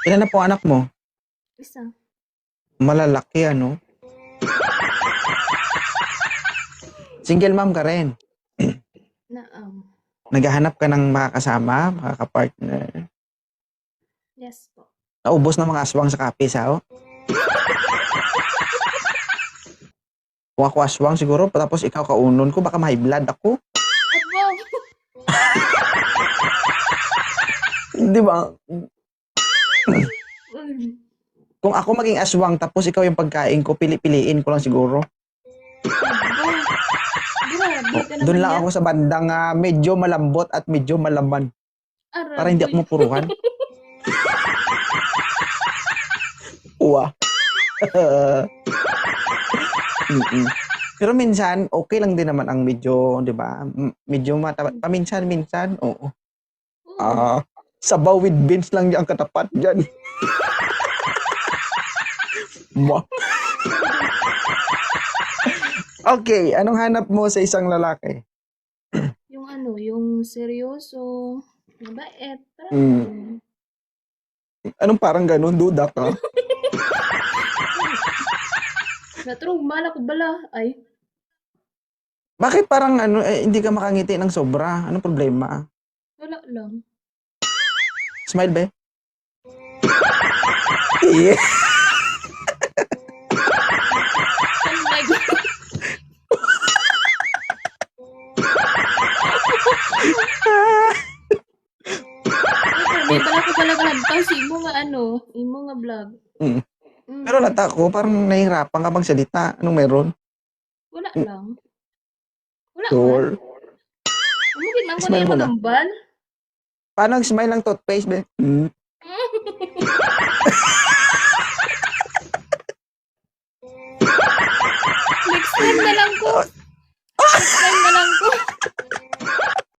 Ilan na po anak mo? Isa. Malalaki, ano? Single mom ka rin. Naam. Naghahanap ka ng makakasama, makakapartner. Yes po. Naubos na mga aswang sa kapis, ha? Oh? Kung ako aswang siguro, tapos ikaw kaunon ko, baka may blood ako. Abo! Di ba? Uy. Kung ako maging aswang, tapos ikaw yung pagkain ko, pili-piliin ko lang siguro. Abo! Grabe ka naman Doon lang yan. ako sa bandang medyo malambot at medyo malaman. Para hindi ako Aragoy. mapuruhan. Uwa. Mm-mm. Pero minsan, okay lang din naman ang medyo, di ba? Medyo paminsan-minsan, oo. Oo. Sabaw with beans lang yung katapat dyan. Okay, anong hanap mo sa isang lalaki? Yung ano, yung seryoso, mabait, parang Mm. Anong parang ganun? Duda ka? na-trauma na ko bala. Ay, Bakit parang hindi ka makangiti ng sobra? Anong problema? wala lang. Smile, be? Yeah. Oh my God. May bala ko pala kalagpas, imo nga ano, imo nga vlog. Mm. Mm. Pero lata ko, parang nahihirapan ka magsalita. Anong meron? Wala lang. Wala man. Sure. Umugin man ko na Smile yung mo na. magambal. Paano ang smile ng toothpaste, be? Mm. Next time na lang ko.